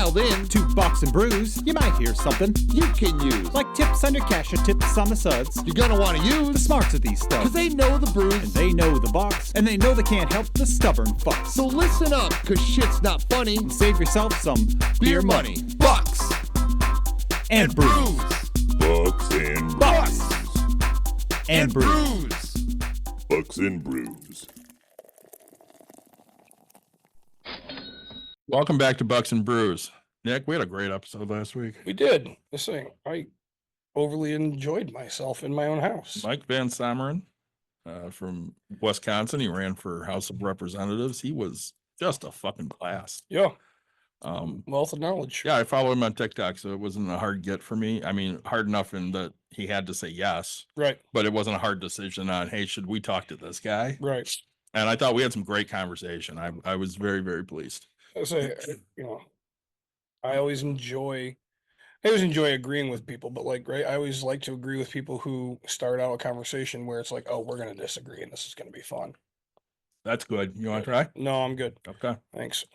dialed in to Bucks and Brews, you might hear something you can use. like tips on your cash or tips on the suds. You're gonna want to The use smarts of these because stuff. they know the brews. And they know the Bucks, and they know they can't help the stubborn fucks. So listen up, because shit's not funny. And save yourself some beer money. Bucks And brews. Bucks and Bucks and brews. brews. Bucks and Brews. Welcome back to Bucks and Brews. Nick, we had a great episode last week. We did. This thing, I overly enjoyed myself in my own house. Mike Van Someren from Wisconsin. He ran for House of Representatives. He was just a fucking blast. Yeah, Um, wealth of knowledge. yeah, I follow him on TikTok, so it wasn't a hard get for me. I mean, hard enough in that he had to say yes, Right, but it wasn't a hard decision on, hey, should we talk to this guy? right. And I thought we had some great conversation. I was very, very pleased. I say, I always enjoy agreeing with people, but right, I always like to agree with people who start out a conversation where it's like, oh, we're gonna disagree and this is gonna be fun. That's good. You want to try? No, I'm good. Okay. Thanks.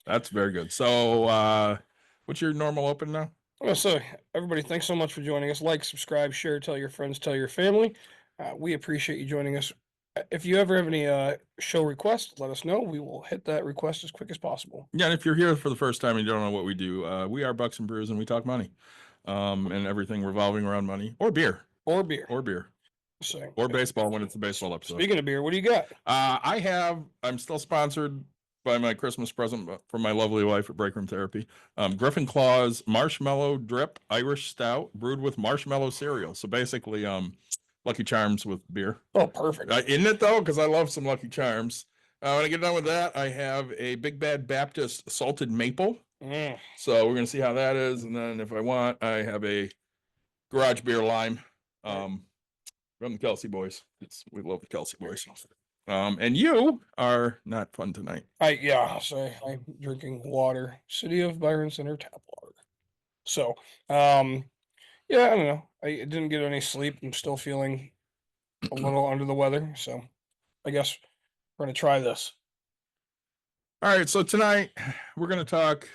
That's very good. So, what's your normal open now? So everybody, thanks so much for joining us. Like, subscribe, share, tell your friends, tell your family. We appreciate you joining us. If you ever have any show requests, let us know. We will hit that request as quick as possible. Yeah, and if you're here for the first time and you don't know what we do, we are Bucks and Brews and we talk money, and everything revolving around money or beer Or beer. or baseball when it's a baseball episode. Speaking of beer, what do you got? I'm still sponsored by my Christmas present from my lovely wife at Break Room Therapy. Griffin Claw's Marshmallow Drip Irish Stout brewed with marshmallow cereal. So basically, Lucky Charms with beer. Oh, perfect. Isn't it though? Because I love some Lucky Charms. When I get done with that, I have a Big Bad Baptist salted maple. Mm. So we're gonna see how that is, and then if I want, I have a Garage Beer Lime from the Kelsey Boys. We love the Kelsey Boys. And you are not fun tonight. I'm drinking water, City of Byron Center tap water. So, I don't know. I didn't get any sleep. I'm still feeling a little under the weather. So, I guess we're gonna try this. All right, so tonight we're gonna talk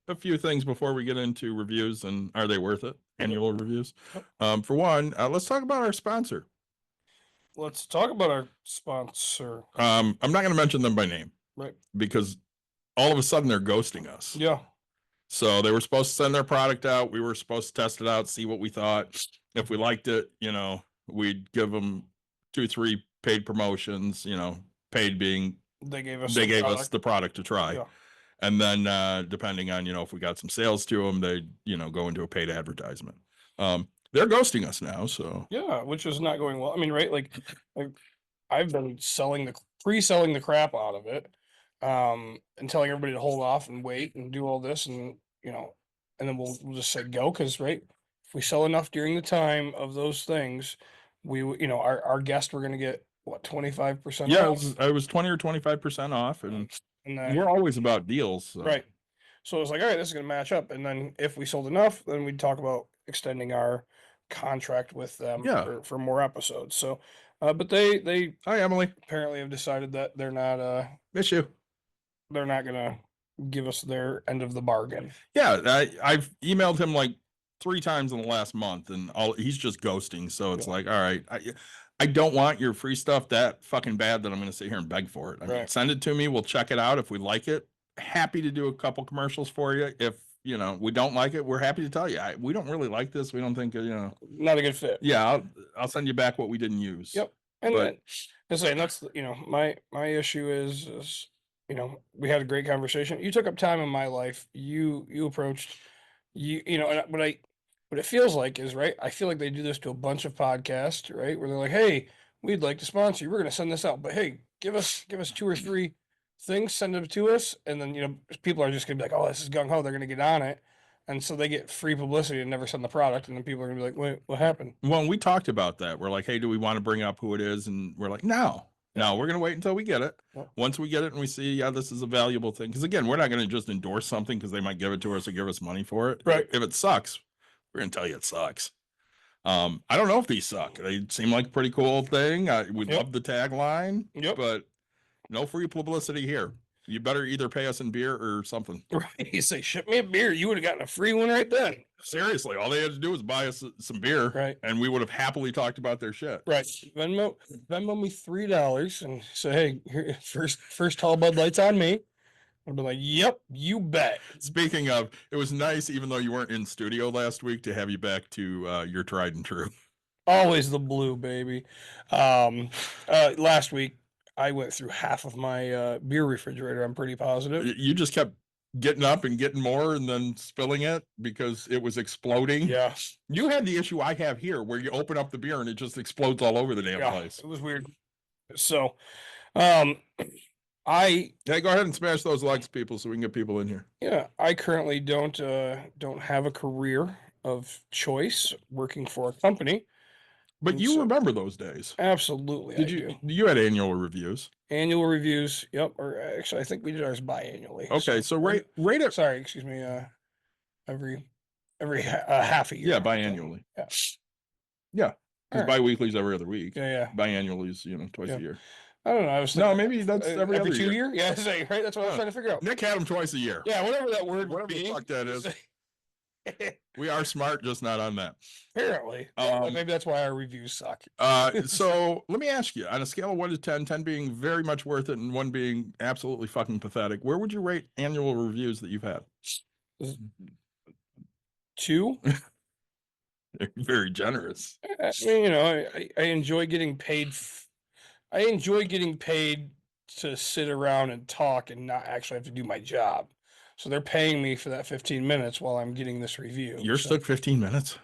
a few things before we get into reviews and are they worth it? Annual reviews. For one, let's talk about our sponsor. Let's talk about our sponsor. I'm not going to mention them by name, Right. because all of a sudden they're ghosting us. Yeah. So they were supposed to send their product out. We were supposed to test it out, see what we thought. If we liked it, we'd give them 2-3 paid promotions. Paid being They gave us the product to try. Yeah. And then depending on if we got some sales to them, they go into a paid advertisement. They're ghosting us now, so Yeah, which is not going well. I mean, right? Like I've been pre-selling the crap out of it, and telling everybody to hold off and wait and do all this, and and then we'll just say go, because right, if we sell enough during the time of those things, our guests were going to get what 25% yeah, off. I was 20 or 25% off, and And we're always about deals. So. right. So it was like, all right, this is going to match up, and then if we sold enough, then we'd talk about extending our contract with them for more episodes. So, but they Hi, Emily. apparently have decided that they're not Miss you. they're not gonna give us their end of the bargain. Yeah, I've emailed him like 3 times in the last month, and he's just ghosting. So it's like, all right, I don't want your free stuff that fucking bad that I'm going to sit here and beg for it. I mean, send it to me. We'll check it out. If we like it, happy to do a couple commercials for you. If we don't like it, we're happy to tell you. We don't really like this. We don't think Not a good fit. Yeah, I'll send you back what we didn't use. Yep. And But- that's my issue is we had a great conversation. You took up time in my life. You approached and what it feels like is, right, I feel like they do this to a bunch of podcasts, right, where they're like, hey, we'd like to sponsor you. We're going to send this out, but hey, give us 2 or 3 things, send them to us, and then people are just gonna be like, oh, this is gung ho, they're gonna get on it, and so they get free publicity and never send the product, and then people are gonna be like, wait, what happened? Well, we talked about that. We're like, hey, do we want to bring up who it is? And we're like, no, we're gonna wait until we get it. Yep. Once we get it and we see, this is a valuable thing, because again, we're not gonna just endorse something because they might give it to us or give us money for it. Right. If it sucks, we're gonna tell you it sucks. I don't know if these suck. They seem like a pretty cool thing. We love the tagline, Yep. but no free publicity here. You better either pay us in beer or something. Right. You say, ship me a beer. You would have gotten a free one right then. Seriously, all they had to do was buy us some beer, Right. and we would have happily talked about their shit. Right. Venmo me $3 and say, hey, here, first tall Bud Lights on me. I'd be like, yep, you bet. Speaking of, it was nice, even though you weren't in studio last week, to have you back to your tried and true. Always the blue, baby. Last week I went through half of my beer refrigerator. I'm pretty positive. You just kept getting up and getting more and then spilling it because it was exploding. Yeah. You had the issue I have here where you open up the beer and it just explodes all over the damn place. It was weird. So, Hey, go ahead and smash those likes, people, so we can get people in here. yeah, I currently don't have a career of choice working for a company. But you remember those days. Absolutely. Did you had annual reviews? Annual reviews. Yep. Or actually, I think we did ours biannually. Okay. So rate it. Sorry, excuse me. Every half a year. Yeah, biannually. Yeah. Yeah. Because Alright. biweekly is every other week. Yeah. Biannually is, twice a year. I don't know. I was No, thinking, maybe that's every other 2 year. year. Yeah, right. That's what I was trying to figure out. Nick had them twice a year. Yeah, whatever that word Whatever would be. the fuck that is. We are smart, just not on that. Apparently. Maybe that's why our reviews suck. So let me ask you, on a scale of 1 to 10, 10 being very much worth it and 1 being absolutely fucking pathetic, where would you rate annual reviews that you've had? 2. Very generous. I mean, I enjoy getting paid. I enjoy getting paid to sit around and talk and not actually have to do my job. So they're paying me for that 15 minutes while I'm getting this review. You're stuck 15 minutes?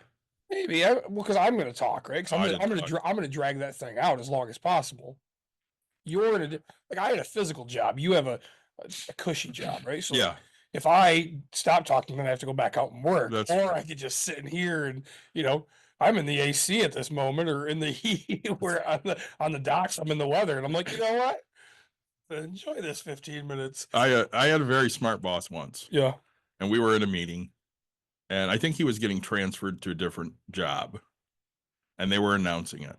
Maybe. Because I'm going to talk, right? Because I'm going to drag that thing out as long as possible. You're in I had a physical job. You have a cushy job, right? So yeah. If I stop talking, then I have to go back out and work. That's or true. I could just sit in here and, I'm in the AC at this moment or in the heat where on the docks, I'm in the weather. And I'm like, you know what? Enjoy this 15 minutes. I had a very smart boss once. Yeah. And we were in a meeting. And I think he was getting transferred to a different job. And they were announcing it.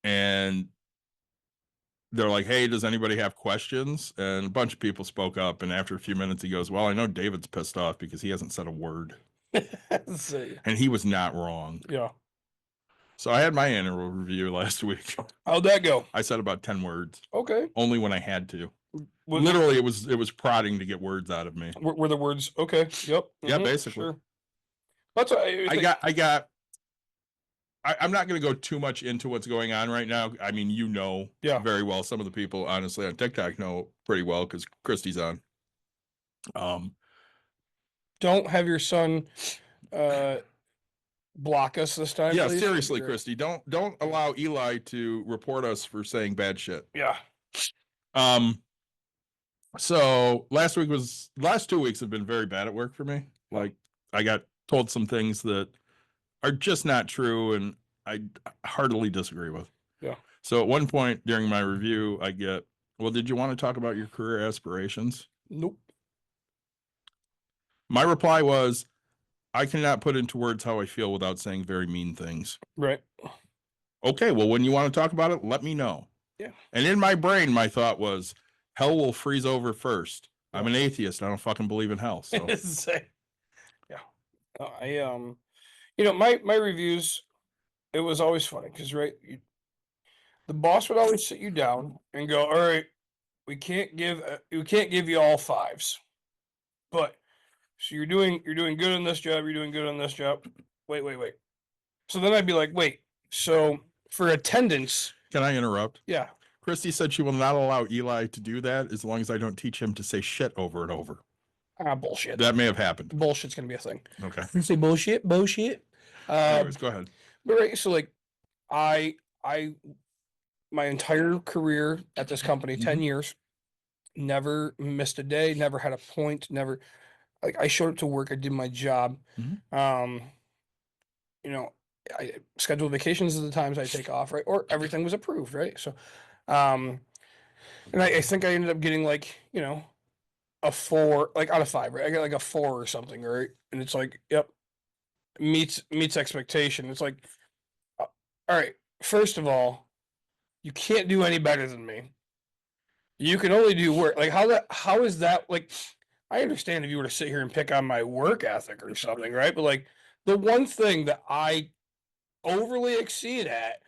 And they're like, hey, does anybody have questions? And a bunch of people spoke up. And after a few minutes, he goes, well, I know David's pissed off because he hasn't said a word. And he was not wrong. Yeah. So I had my annual review last week. How'd that go? I said about 10 words. Okay. Only when I had to. Literally, it was prodding to get words out of me. Were the words okay? Yep. Yeah, basically. Sure. That's what I'm not going to go too much into what's going on right now. I mean, very well. Some of the people, honestly, on TikTok know pretty well because Christy's on. Don't have your son block us this time. Yeah, please? seriously, Christy, don't allow Eli to report us for saying bad shit. Yeah. So last 2 weeks have been very bad at work for me. Like I got told some things that are just not true and I heartily disagree with. Yeah. So at one point during my review, I get, well, did you want to talk about your career aspirations? Nope. My reply was, I cannot put into words how I feel without saying very mean things. Right. Okay, well, when you want to talk about it, let me know. Yeah. And in my brain, my thought was, hell will freeze over first. I'm an atheist. I don't fucking believe in hell. So yeah. My reviews, it was always funny because the boss would always sit you down and go, all right, we can't give you all 5s, but so you're doing good on this job. You're doing good on this job. Wait. So then I'd be like, wait, so for attendance. Can I interrupt? Yeah. Christy said she will not allow Eli to do that as long as I don't teach him to say shit over and over. Bullshit. That may have happened. Bullshit's going to be a thing. Okay. You say bullshit. Anyways, go ahead. But right, so like I my entire career at this company, 10 years, never missed a day, never had a point, never like I showed up to work, I did my job. I scheduled vacations at the times I take off, right? Or everything was approved, right? So and I think I ended up getting like, a 4, like out of 5, right? I got like a 4 or something, right? And it's like, yep, meets expectation. It's like, all right, first of all, you can't do any better than me. You can only do work. Like how is that like I understand if you were to sit here and pick on my work ethic or something, right? But like the one thing that I overly exceed at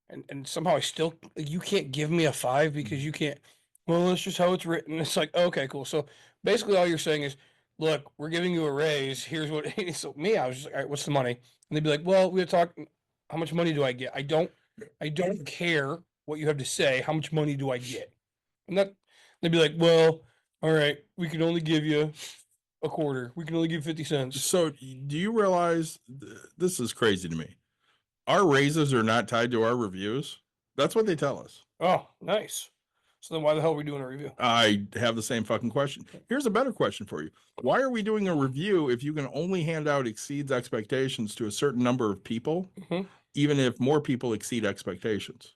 and somehow I still like, you can't give me a 5 because you can't well, that's just how it's written. It's like, okay, cool. So basically all you're saying is, look, we're giving you a raise. Here's what so me, I was just like, all right, what's the money? And they'd be like, well, we talk how much money do I get? I don't care what you have to say. How much money do I get? And that they'd be like, well, all right, we can only give you a quarter. We can only give 50 cents. So do you realize this is crazy to me? Our raises are not tied to our reviews. That's what they tell us. Oh, nice. So then why the hell are we doing a review? I have the same fucking question. Here's a better question for you. Why are we doing a review if you can only hand out exceeds expectations to a certain number of people, Mhm. even if more people exceed expectations?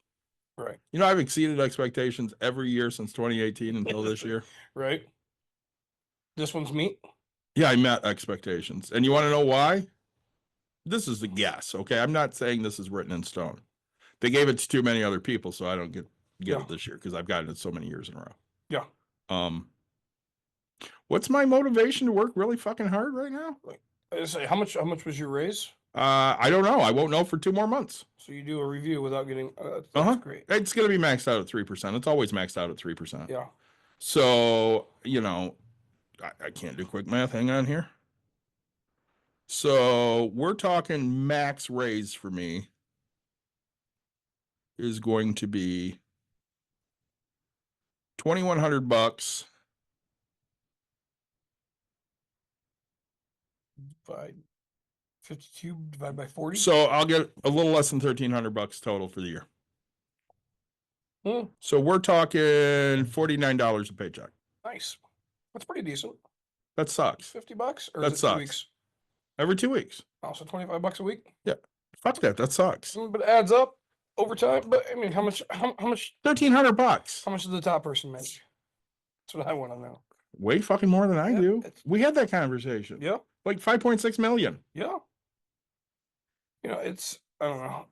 Right. You know, I've exceeded expectations every year since 2018 until this year. Right. This one's meat. Yeah, I met expectations. And you want to know why? This is the guess, okay? I'm not saying this is written in stone. They gave it to too many other people, so I don't get Yeah. it this year because I've gotten it so many years in a row. Yeah. What's my motivation to work really fucking hard right now? I say, how much was your raise? I don't know. I won't know for 2 more months. So you do a review without getting that's Uh-huh. great. It's gonna be maxed out at 3%. It's always maxed out at 3%. Yeah. So, you know, I can't do quick math. Hang on here. So we're talking max raise for me is going to be $2,100. By 52 divided by 40. So I'll get a little less than $1,300 total for the year. Hmm, So we're talking $49 a paycheck. nice. That's pretty decent. That sucks. 50 bucks or That is it 2 sucks. weeks? Every 2 weeks. Oh, so 25 bucks a week. Fuck that. That sucks. But it adds up over time. But I mean, how much $1,300. how much does the top person make? That's what I want to know. Way fucking more than I Yeah, do. it's- We had that conversation. Yeah. Like 5.6 million. Yeah. You know, it's I don't know.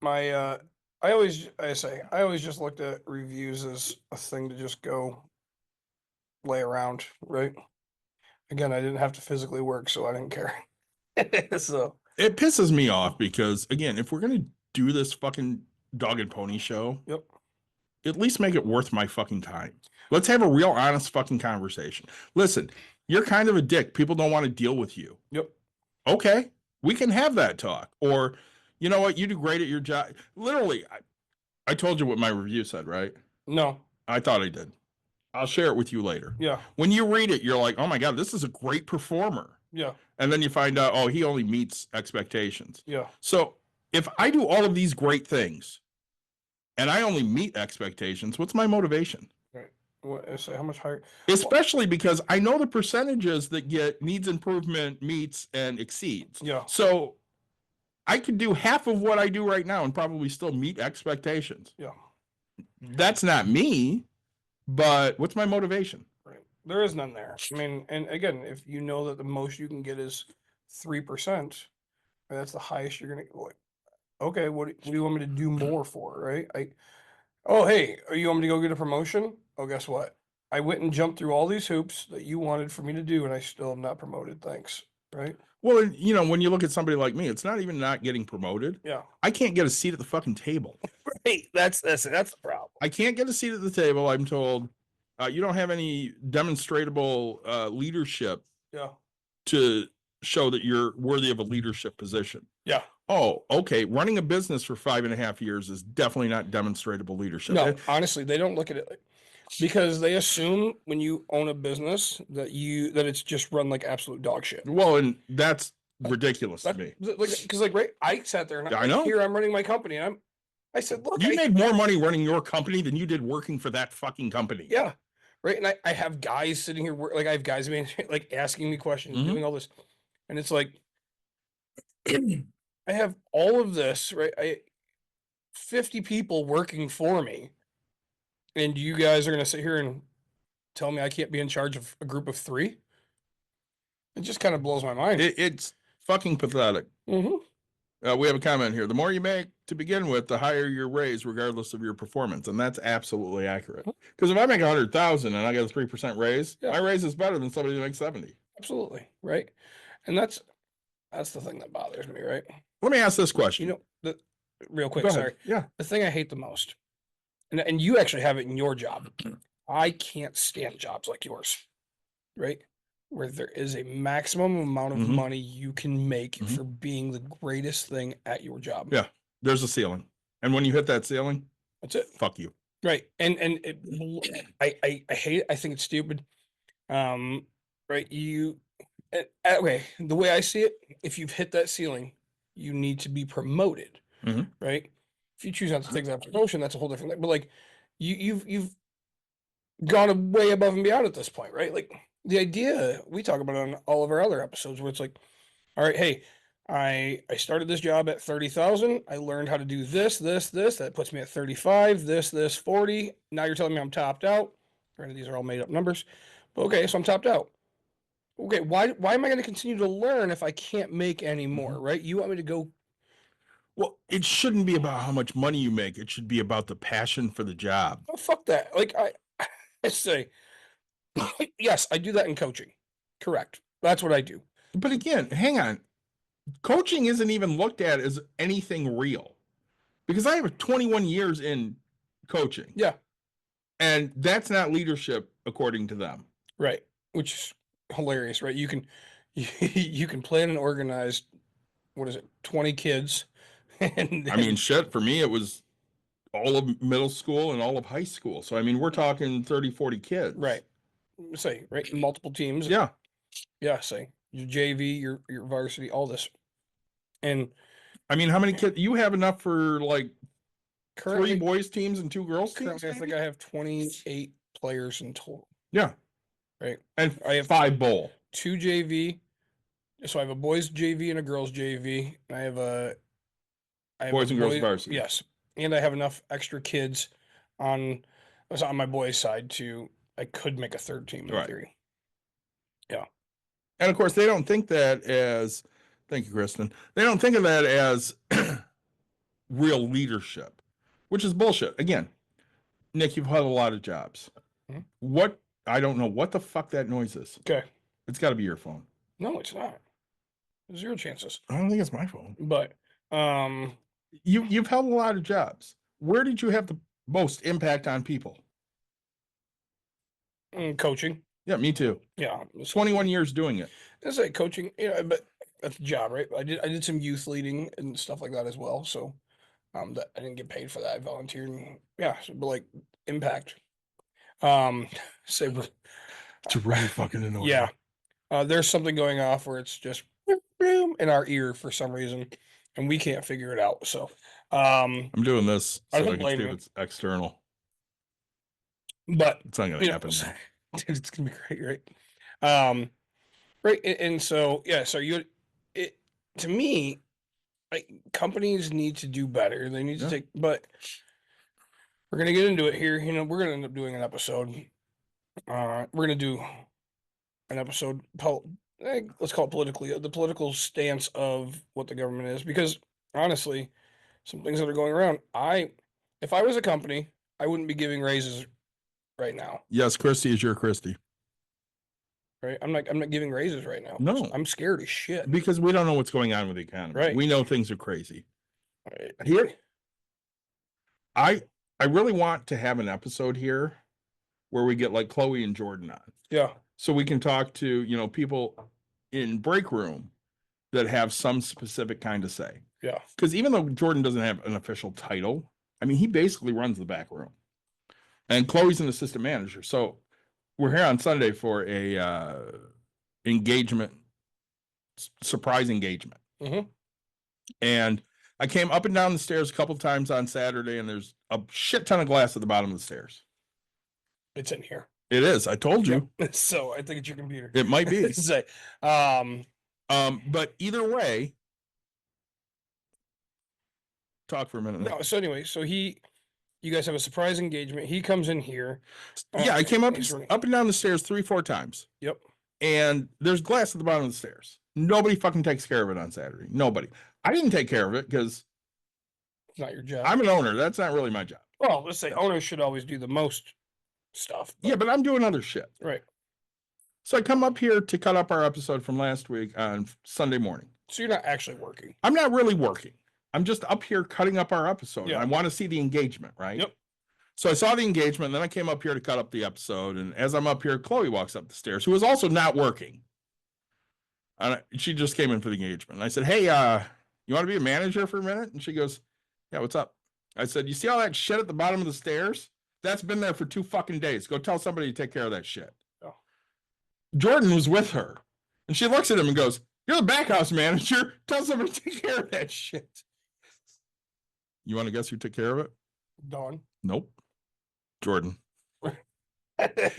My I always just looked at reviews as a thing to just go lay around, right? Again, I didn't have to physically work, so I didn't care. So It pisses me off because, again, if we're going to do this fucking dog and pony show, yep. at least make it worth my fucking time. Let's have a real honest fucking conversation. Listen, you're kind of a dick. People don't want to deal with you. Yep. Okay, we can have that talk. Or, you know what, you do great at your job. Literally, I told you what my review said, right? No. I thought I did. I'll share it with you later. Yeah. When you read it, you're like, oh my God, this is a great performer. Yeah. And then you find out, oh, he only meets expectations. Yeah. So if I do all of these great things and I only meet expectations, what's my motivation? Right. What I say? How much higher? Especially because I know the percentages that get needs improvement, meets, and exceeds. Yeah. So I could do half of what I do right now and probably still meet expectations. Yeah. That's not me, but what's my motivation? Right. There is none there. I mean, and again, if you know that the most you can get is 3%, that's the highest you're gonna like. Okay, what do you want me to do more for? Right? Oh, hey, you want me to go get a promotion? Oh, guess what? I went and jumped through all these hoops that you wanted for me to do, and I still am not promoted. Thanks. Right? Well, you know, when you look at somebody like me, it's not even not getting promoted. Yeah. I can't get a seat at the fucking table. Right. That's the problem. I can't get a seat at the table. I'm told you don't have any demonstrable leadership Yeah. to show that you're worthy of a leadership position. Yeah. Oh, okay. Running a business for 5.5 years is definitely not demonstrable leadership. No, honestly, they don't look at it because they assume when you own a business that it's just run like absolute dog shit. Well, and that's ridiculous to me. Because right, I sat there and I know. Here I'm running my company, and I said, look, You made more money running your company than you did working for that fucking company. yeah, right. And I have guys sitting here, I have guys like asking me questions, Mhm. doing all this, and it's like I have all of this, right? 50 people working for me, and you guys are gonna sit here and tell me I can't be in charge of a group of 3? It just kind of blows my mind. It's fucking pathetic. Mm-hmm. We have a comment here. The more you make to begin with, the higher your raise, regardless of your performance, and that's absolutely accurate. Because if I make 100,000 and I get a 3% raise, Yeah. my raise is better than somebody who makes 70. Absolutely. Right. And that's the thing that bothers me, right? Let me ask this question. You know, real quick, Go ahead. sorry. Yeah. The thing I hate the most, and you actually have it in your job. I can't stand jobs like yours, right? Where there is a maximum amount of Mhm. money you can make Mhm. for being the greatest thing at your job. Yeah. There's a ceiling. And when you hit that ceiling, That's it. fuck you. Right. And I hate it. I think it's stupid. Right. Okay. The way I see it, if you've hit that ceiling, you need to be promoted. Mhm. Right. If you choose not to take that promotion, that's a whole different thing. But like you've gone way above and beyond at this point, right? Like the idea we talk about on all of our other episodes where it's like, all right, hey, I started this job at 30,000. I learned how to do this. That puts me at 35, this 40. Now you're telling me I'm topped out. Granted, these are all made up numbers. But okay, so I'm topped out. Okay, why am I going to continue to learn if I can't make any more, right? You want me to go. Well, it shouldn't be about how much money you make. It should be about the passion for the job. Oh, fuck that. Like I say, yes, I do that in coaching. Correct. That's what I do. But again, hang on. Coaching isn't even looked at as anything real because I have 21 years in coaching. Yeah. And that's not leadership according to them. Right. Which is hilarious, right? You can you can plan and organize, what is it, 20 kids. And I mean, shit, for me, it was all of middle school and all of high school. So, I mean, we're talking 30, 40 kids. right. Say, right, multiple teams. Yeah. Yeah, say your JV, your varsity, all this. And I mean, how many kids? You have enough for like currently, 3 boys teams and 2 girls teams? currently I think maybe? I have 28 players in total. Yeah. Right. And I have 5 bowl. 2 JV. So I have a boys JV and a girls JV. I have Boys and girls varsity. Yes. And I have enough extra kids on my boys' side to I could make a third team in Right. theory. And of course, they don't think that as, thank you, Kristen. They don't think of that as real leadership, which is bullshit. Again, Nick, you've had a lot of jobs. Mhm. I don't know what the fuck that noise is. Okay. It's got to be your phone. No, it's not. 0 chances. I don't think it's my phone. But You've held a lot of jobs. Where did you have the most impact on people? coaching. Yeah, me too. Yeah. 21 years doing it. I say coaching, but that's a job, right? I did some youth leading and stuff like that as well. So that I didn't get paid for that. I volunteered and but like impact. Say It's really fucking annoying. yeah. There's something going off where it's just boom in our ear for some reason, and we can't figure it out. So I'm doing this I so don't I can blame see you. if it's external. but It's not going you to know, happen. dude, it's gonna be great, right? Right, and so so it to me, like companies need to do better. They need to Yeah. take, but we're gonna get into it here. We're gonna end up doing an episode. We're gonna do an episode. Let's call it politically the political stance of what the government is, because honestly, some things that are going around. If I was a company, I wouldn't be giving raises right now. Yes, Christy is your Christy. Right? I'm not giving raises right now. No. I'm scared as shit. Because we don't know what's going on with the economy. Right. We know things are crazy. Right. Here, I really want to have an episode here where we get like Chloe and Jordan on. Yeah. So we can talk to, people in break room that have some specific kind of say. Yeah. Because even though Jordan doesn't have an official title, I mean, he basically runs the back room. And Chloe's an assistant manager. So we're here on Sunday for a engagement, surprise engagement. Mm-hmm. And I came up and down the stairs a couple times on Saturday, and there's a shit ton of glass at the bottom of the stairs. It's in here. It is. I told you. Yep. So I think it's your computer. It might be. Say, But either way, talk for a minute. no. So anyway, you guys have a surprise engagement. He comes in here. Yeah, I came up he's running- and down the stairs 3-4 times. Yep. And there's glass at the bottom of the stairs. Nobody fucking takes care of it on Saturday. Nobody. I didn't take care of it because It's not your job. I'm an owner. That's not really my job. Well, let's say owners should always do the most stuff. Yeah, but I'm doing other shit. Right. So I come up here to cut up our episode from last week on Sunday morning. So you're not actually working. I'm not really working. I'm just up here cutting up our episode. Yeah. I want to see the engagement, right? Yep. So I saw the engagement, and then I came up here to cut up the episode. And as I'm up here, Chloe walks up the stairs, who is also not working. And she just came in for the engagement. And I said, hey, you want to be a manager for a minute? And she goes, yeah, what's up? I said, you see all that shit at the bottom of the stairs? That's been there for 2 fucking days. Go tell somebody to take care of that shit. Oh. Jordan was with her. And she looks at him and goes, you're the back house manager. Tell somebody to take care of that shit. You want to guess who took care of it? Dawn. Nope. Jordan.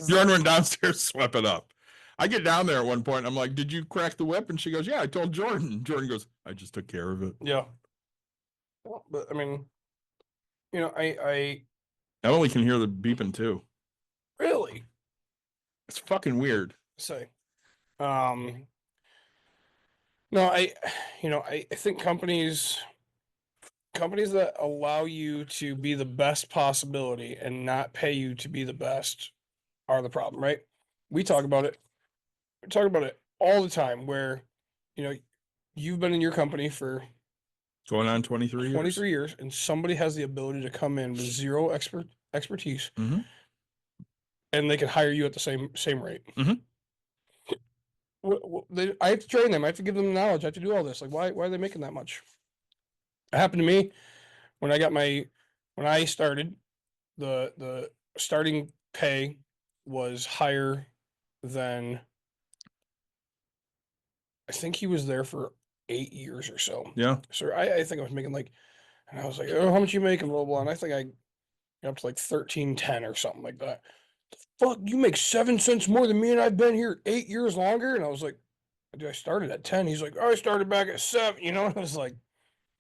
Jordan went downstairs, swept it up. I get down there at one point. I'm like, did you crack the whip? And she goes, yeah, I told Jordan. Jordan goes, I just took care of it. Yeah. Well, but I mean, you know, I Emily can hear the beeping too. really It's fucking weird. say, no, I think companies that allow you to be the best possibility and not pay you to be the best are the problem, right? We talk about it. We talk about it all the time where, you know, you've been in your company for Going on 23 years. 23 years and somebody has the ability to come in with zero expertise Mhm. and they can hire you at the same rate. Mhm. I have to train them. I have to give them the knowledge. I have to do all this. Like, why are they making that much? It happened to me when I started. The starting pay was higher than I think he was there for 8 years or so. Yeah. So I think I was making like, and I was like, oh, how much you making, blah, blah. And I think I got up to like 13.10 or something like that. Fuck, you make 7 cents more than me, and I've been here 8 years longer. And I was like, dude, I started at 10. He's like, oh, I started back at 7. You know, and I was like,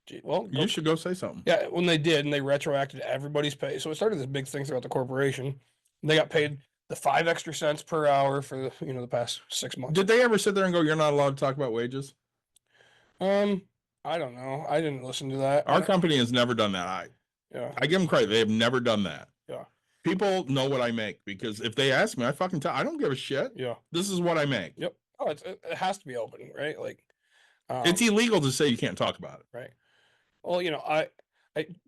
gee, well, You should go say something. yeah. When they did, and they retroacted everybody's pay, so it started this big thing throughout the corporation. And they got paid the 5 extra cents per hour for the past 6 months. Did they ever sit there and go, you're not allowed to talk about wages? I don't know. I didn't listen to that. Our company has never done that. Yeah. I give them credit. They have never done that. Yeah. People know what I make because if they ask me, I fucking tell. I don't give a shit. Yeah. This is what I make. Yep. Oh, it has to be open, right? Like, It's illegal to say you can't talk about it. right. Well, I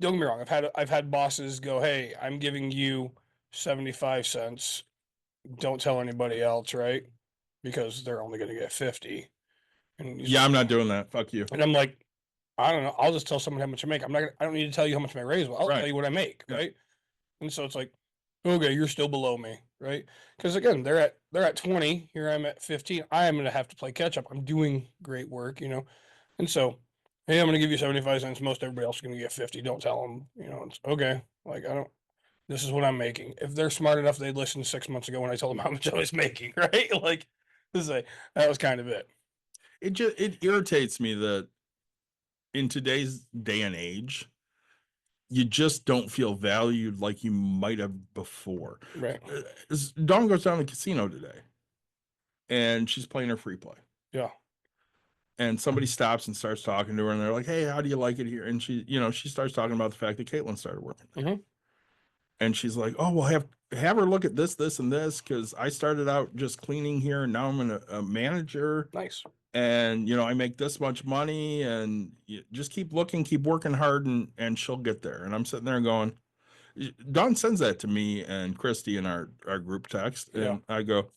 don't get me wrong. I've had bosses go, hey, I'm giving you 75 cents. Don't tell anybody else, right? Because they're only going to get 50. And Yeah, I'm not doing that. Fuck you. And I'm like, I don't know. I'll just tell someone how much I make. I don't need to tell you how much my raise was. I'll Right. tell you what I make, Yeah. right? And so it's like, okay, you're still below me, right? Because again, they're at 20. Here I'm at 15. I am gonna have to play catch up. I'm doing great work, And so, hey, I'm gonna give you 75 cents. Most everybody else is gonna get 50. Don't tell them, It's okay. Like this is what I'm making. If they're smart enough, they'd listen 6 months ago when I told them how much I was making, right? Like, that was kind of it. It irritates me that in today's day and age, you just don't feel valued like you might have before. Right. Dawn goes down to the casino today and she's playing her free play. Yeah. And somebody stops and starts talking to her and they're like, hey, how do you like it here? And she starts talking about the fact that Caitlin started working there. Mhm. And she's like, oh, well, have her look at this, and this, because I started out just cleaning here and now I'm a manager. Nice. And I make this much money, and you just keep looking, keep working hard, and she'll get there. And I'm sitting there going, Dawn sends that to me and Christy in our group text, and Yeah. I go,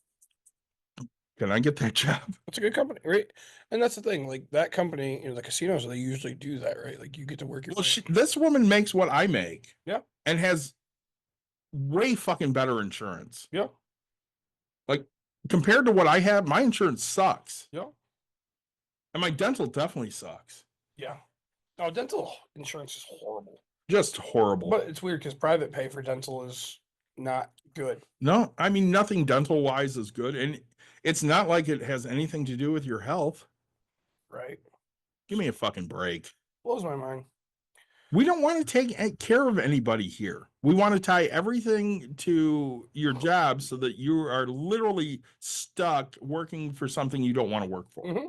can I get that job? It's a good company, right? And that's the thing, like that company, the casinos, they usually do that, right? Like you get to work your Well, way. this woman makes what I make. Yeah. And has way fucking better insurance. Yeah. Like compared to what I have, my insurance sucks. Yeah. And my dental definitely sucks. Yeah. Oh, dental insurance is horrible. Just horrible. But it's weird because private pay for dental is not good. No, I mean, nothing dental wise is good. And it's not like it has anything to do with your health. Right. Give me a fucking break. Blows my mind. We don't want to take care of anybody here. We want to tie everything to your job so that you are literally stuck working for something you don't want to work for. Mhm.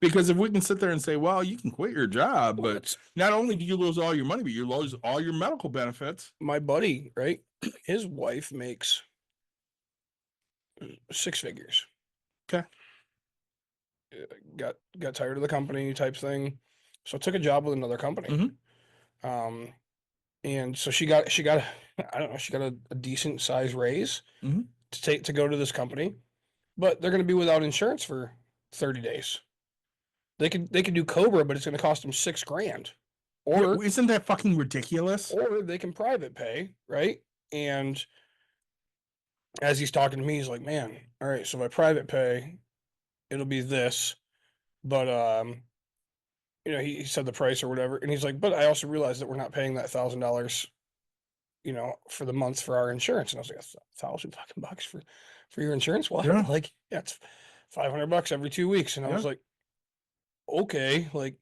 Because if we can sit there and say, well, you can quit your job, Well, but not only do you lose all your money, but you lose all your medical benefits. my buddy, right? His wife makes 6 figures. Okay. Got tired of the company type thing, so took a job with another company. Mhm. And so she got I don't know, she got a decent size raise Mhm. to go to this company, but they're going to be without insurance for 30 days. They could do Cobra, but it's going to cost them $6,000, Yeah, or isn't that fucking ridiculous? or they can private pay, right? And as he's talking to me, he's like, "Man, all right, so if I private pay, it'll be this, but he said the price or whatever, and he's like, but I also realized that we're not paying that $1,000, for the month for our insurance." And I was like, $1,000 for your insurance? What? Yeah. Like, yeah, it's $500 every 2 weeks. And I was Yeah. like, okay, like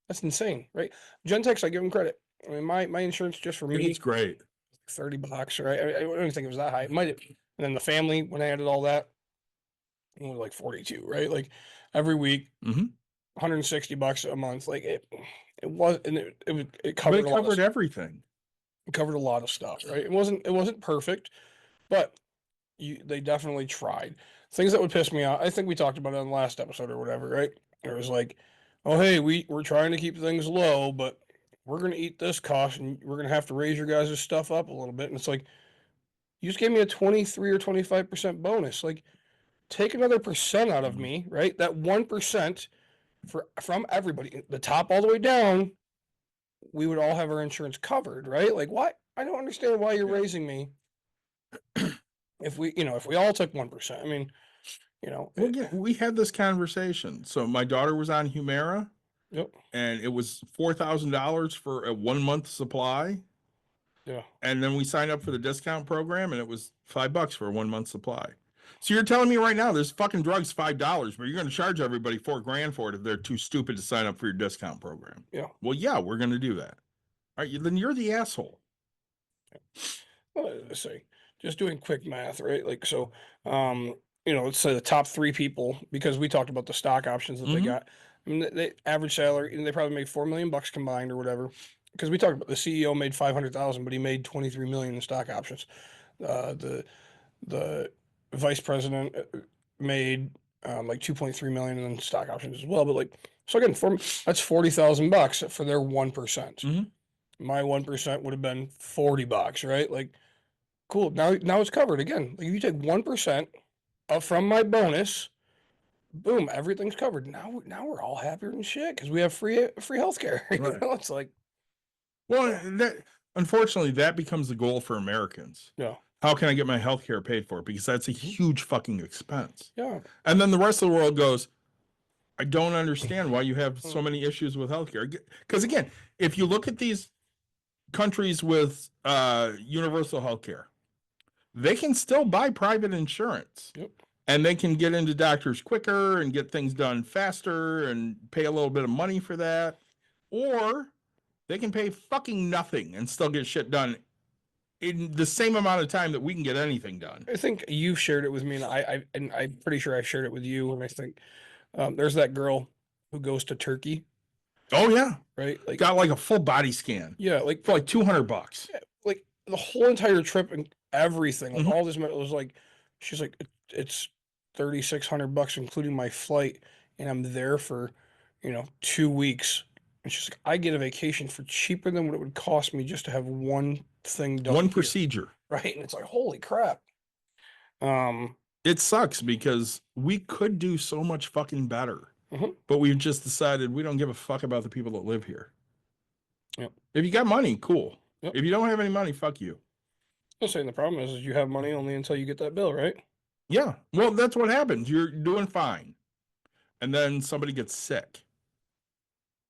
that's insane, right? Gentex, I give them credit. I mean, my insurance just for me, It's great. $30, right? I don't even think it was that high. It might have, and then the family, when I added all that, it was like 42, right? Like every week, Mm-hmm. $160 a month. Like it was, and it But covered it a lot of covered everything. it covered a lot of stuff, right? It wasn't perfect, but they definitely tried. Things that would piss me off. I think we talked about it on the last episode or whatever, right? It was like, oh hey, we're trying to keep things low, but we're gonna eat this cost and we're gonna have to raise your guys' stuff up a little bit. And it's like, you just gave me a 23 or 25% bonus. Like, take another percent out of Mhm. me, right? That 1% from everybody, the top all the way down, we would all have our insurance covered, right? Like, why? I don't understand why you're Yeah. raising me. If we all took 1%, I mean, We had this conversation. So my daughter was on Humira, yep, and it was $4,000 for a 1 month supply. yeah. And then we signed up for the discount program, and it was $5 for a 1 month supply. So you're telling me right now there's fucking drugs $5, but you're going to charge everybody $4,000 for it if they're too stupid to sign up for your discount program. Yeah. Well, yeah, we're going to do that. All right, then you're the asshole. Well, let's see. Just doing quick math, right? Like, so, let's say the top 3 people, because we talked about the stock options that they Mhm. got. I mean, they average salary, and they probably made $4 million combined or whatever. Because we talked about the CEO made 500,000, but he made 23 million in stock options. The vice president made like 2.3 million in stock options as well. But like, so again, that's $40,000 for their 1%. Mhm. My 1% would have been $40, right? Like, cool. Now it's covered again. Like, if you take 1% from my bonus, boom, everything's covered. Now we're all happier than shit because we have free healthcare. Right. It's like, Well, that unfortunately that becomes the goal for Americans. yeah, How can I get my health care paid for? Because that's a huge fucking expense. yeah, And then the rest of the world goes, I don't understand why you have so many issues with healthcare. Because again, if you look at these countries with universal healthcare, they can still buy private insurance. yep, And they can get into doctors quicker and get things done faster and pay a little bit of money for that. Or they can pay fucking nothing and still get shit done in the same amount of time that we can get anything done. I think you've shared it with me, and I'm pretty sure I've shared it with you. And I think there's that girl who goes to Turkey, Oh yeah. right? Like, Got like a full body scan yeah, like for like $200. like the whole entire trip and everything, like Mhm. all this it was like, she's like, it's $3,600 including my flight, and I'm there for 2 weeks. And she's like, I get a vacation for cheaper than what it would cost me just to have one thing done One here, procedure. right? And it's like, holy crap. Um, It sucks because we could do so much fucking better. Mhm. But we've just decided we don't give a fuck about the people that live here. Yep. If you got money, cool. Yep. If you don't have any money, fuck you. I'm saying the problem is you have money only until you get that bill, right? Yeah. Well, that's what happens. You're doing fine. And then somebody gets sick.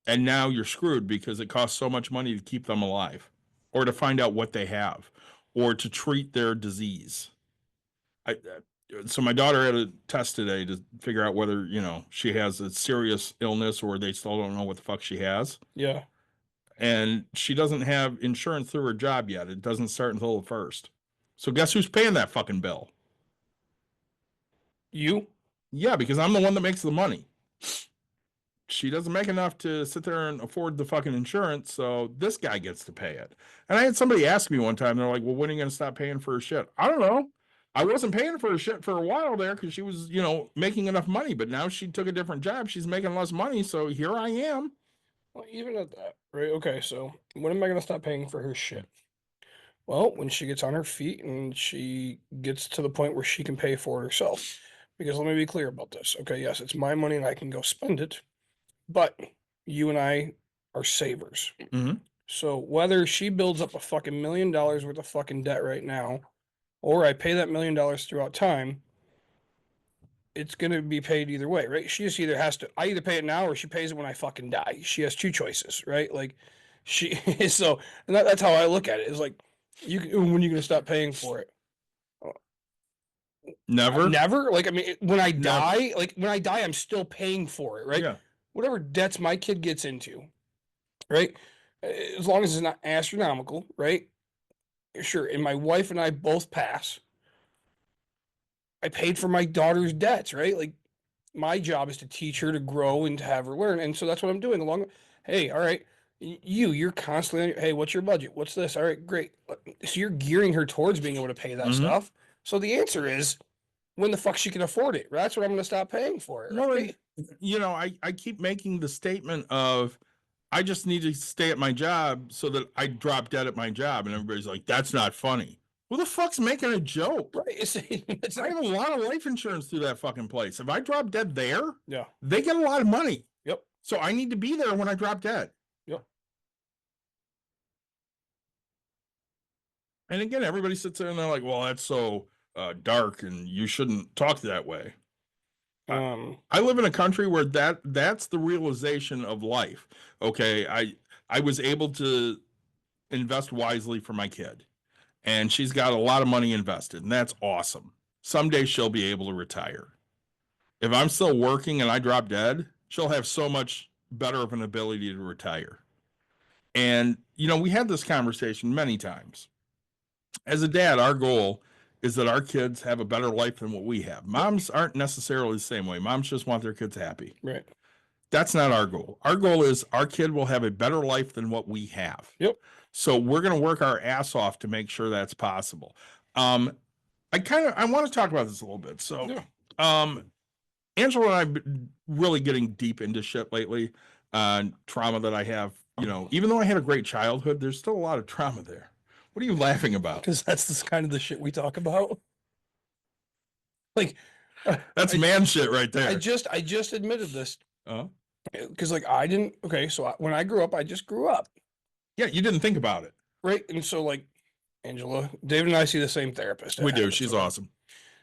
And now you're screwed because it costs so much money to keep them alive or to find out what they have or to treat their disease. So my daughter had a test today to figure out whether, she has a serious illness or they still don't know what the fuck she has. Yeah. And she doesn't have insurance through her job yet. It doesn't start until the 1st. So guess who's paying that fucking bill? You? Yeah, because I'm the one that makes the money. she doesn't make enough to sit there and afford the fucking insurance, so this guy gets to pay it. And I had somebody ask me one time, they're like, well, when are you going to stop paying for her shit? I don't know. I wasn't paying for her shit for a while there because she was, making enough money, but now she took a different job. She's making less money, so here I am. Well, even at that, right? Okay, so when am I gonna stop paying for her shit? Well, when she gets on her feet and she gets to the point where she can pay for it herself. Because let me be clear about this. Okay, yes, it's my money and I can go spend it, but you and I are savers. Mhm. So whether she builds up a fucking $1 million worth of fucking debt right now, or I pay that $1 million throughout time, it's gonna be paid either way, right? She just either has to, I either pay it now or she pays it when I fucking die. She has two choices, right? Like she, so, and that's how I look at it. It's like, when are you gonna stop paying for it? Never. Never. Like, I mean, when I Never. die, I'm still paying for it, right? Yeah. Whatever debts my kid gets into, right? As long as it's not astronomical, right? Sure. And my wife and I both pass. I paid for my daughter's debts, right? Like, my job is to teach her to grow and to have her learn. And so that's what I'm doing along. Hey, all right. You're constantly, hey, what's your budget? What's this? All right, great. So you're gearing her towards being able to pay that Mhm. stuff. So the answer is when the fuck she can afford it. That's what I'm going to stop paying for it. No, Right? I keep making the statement of I just need to stay at my job so that I drop dead at my job. And everybody's like, that's not funny. Who the fuck's making a joke? Right. It's I have a lot of life insurance through that fucking place. If I drop dead there, yeah. they get a lot of money. Yep. So I need to be there when I drop dead. Yep. And again, everybody sits there and they're like, well, that's so dark and you shouldn't talk that way. I live in a country where that's the realization of life. Okay. I was able to invest wisely for my kid, and she's got a lot of money invested, and that's awesome. Someday she'll be able to retire. If I'm still working and I drop dead, she'll have so much better of an ability to retire. And, we had this conversation many times. As a dad, our goal is that our kids have a better life than what we have. Moms aren't necessarily the same way. Moms just want their kids happy. Right. That's not our goal. Our goal is our kid will have a better life than what we have. Yep. So we're going to work our ass off to make sure that's possible. I want to talk about this a little bit. So, Yeah. Angela and I've been really getting deep into shit lately on trauma that I have. Even though I had a great childhood, there's still a lot of trauma there. What are you laughing about? Because that's this kind of the shit we talk about. Like, That's man shit right there. I just admitted this Uh, because I didn't. Okay, so when I grew up, I just grew up, yeah, you didn't think about it. right? And so Angela, David and I see the same therapist. We It do. happens She's to us. awesome.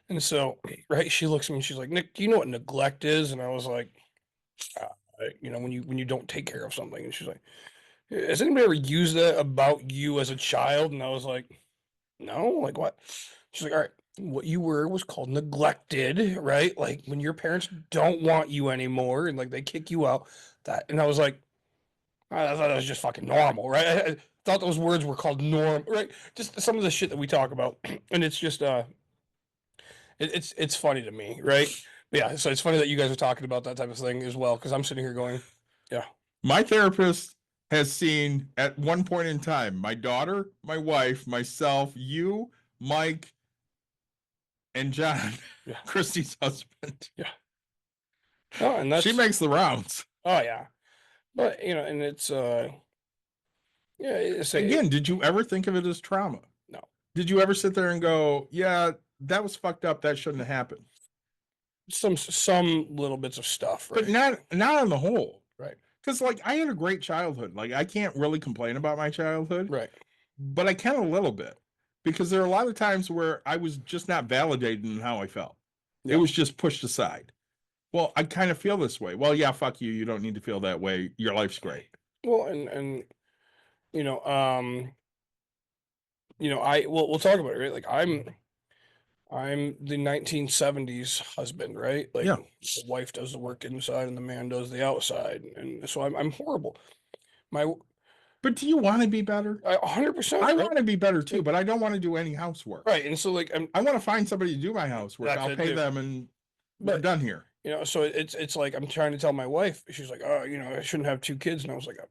And so, right, she looks at me and she's like, Nick, do you know what neglect is? And I was like, when you don't take care of something. And she's like, has anybody ever used that about you as a child? And I was like, no, like what? She's like, all right, what you were was called neglected, right? Like when your parents don't want you anymore and they kick you out. And I was like, I thought that was just fucking normal, right? I thought those words were called norm, right? Just some of the shit that we talk about, and it's just it's funny to me, right? Yeah, so it's funny that you guys are talking about that type of thing as well, because I'm sitting here going, yeah. My therapist has seen at one point in time my daughter, my wife, myself, you, Mike, and John, Yeah. Christy's husband. Oh, and that's She makes the rounds. oh yeah, but and it's yeah, it's Again, did you ever think of it as trauma? No. Did you ever sit there and go, yeah, that was fucked up, that shouldn't have happened? some little bits of stuff, right? But not on the whole. Right. Because I had a great childhood. I can't really complain about my childhood. Right. But I can a little bit. Because there are a lot of times where I was just not validated in how I felt. Yeah. It was just pushed aside. Well, I kind of feel this way. Well, yeah, fuck you. You don't need to feel that way. Your life's great. Well, and we'll talk about it, right? I'm the 1970s husband, right? Yeah. The wife does the work inside and the man does the outside, and so I'm horrible. But do you want to be better? 100%. I right? want to be better too, but I don't want to do any housework. Right, and so I want to find somebody to do my housework. That's I'll it pay too. them and we're done here. So it's like I'm trying to tell my wife. She's like, oh, I shouldn't have 2 kids, and I was like, I